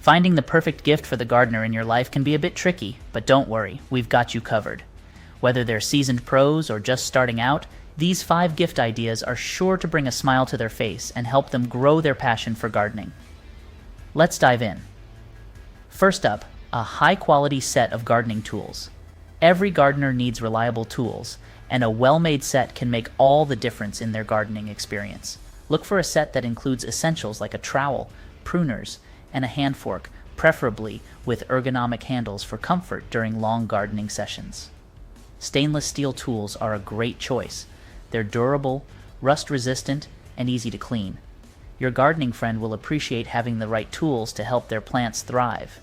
Finding the perfect gift for the gardener in your life can be a bit tricky, but don't worry, we've got you covered. Whether they're seasoned pros or just starting out, these 5 gift ideas are sure to bring a smile to their face and help them grow their passion for gardening. Let's dive in. First up, a high-quality set of gardening tools. Every gardener needs reliable tools, and a well-made set can make all the difference in their gardening experience. Look for a set that includes essentials like a trowel, pruners, and a hand fork, preferably with ergonomic handles for comfort during long gardening sessions. Stainless steel tools are a great choice. They're durable, rust-resistant, and easy to clean. Your gardening friend will appreciate having the right tools to help their plants thrive.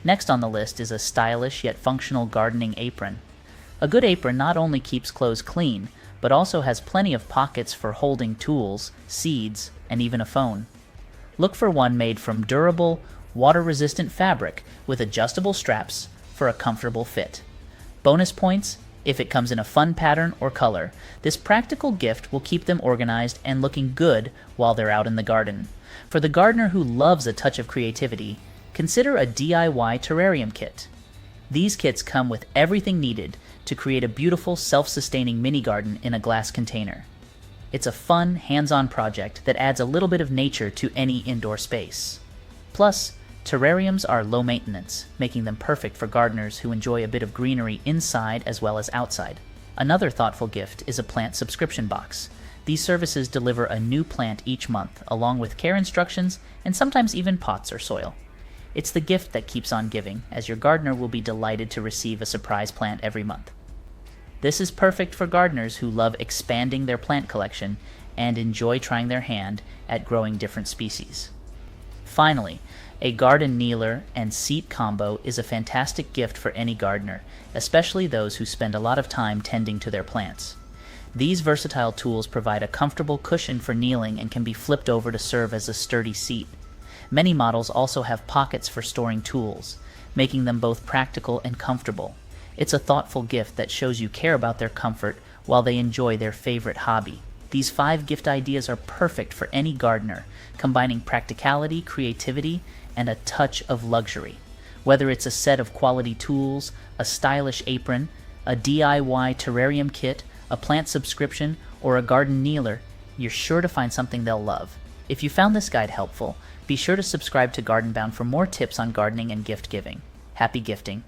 Next on the list is a stylish yet functional gardening apron. A good apron not only keeps clothes clean, but also has plenty of pockets for holding tools, seeds, and even a phone. Look for one made from durable, water-resistant fabric with adjustable straps for a comfortable fit. Bonus points if it comes in a fun pattern or color. This practical gift will keep them organized and looking good while they're out in the garden. For the gardener who loves a touch of creativity, consider a DIY terrarium kit. These kits come with everything needed to create a beautiful, self-sustaining mini garden in a glass container. It's a fun, hands-on project that adds a little bit of nature to any indoor space. Plus, terrariums are low maintenance, making them perfect for gardeners who enjoy a bit of greenery inside as well as outside. Another thoughtful gift is a plant subscription box. These services deliver a new plant each month, along with care instructions and sometimes even pots or soil. It's the gift that keeps on giving, as your gardener will be delighted to receive a surprise plant every month. This is perfect for gardeners who love expanding their plant collection and enjoy trying their hand at growing different species. Finally, a garden kneeler and seat combo is a fantastic gift for any gardener, especially those who spend a lot of time tending to their plants. These versatile tools provide a comfortable cushion for kneeling and can be flipped over to serve as a sturdy seat. Many models also have pockets for storing tools, making them both practical and comfortable. It's a thoughtful gift that shows you care about their comfort while they enjoy their favorite hobby. These 5 gift ideas are perfect for any gardener, combining practicality, creativity, and a touch of luxury. Whether it's a set of quality tools, a stylish apron, a DIY terrarium kit, a plant subscription, or a garden kneeler, you're sure to find something they'll love. If you found this guide helpful, be sure to subscribe to Garden Bound for more tips on gardening and gift giving. Happy gifting!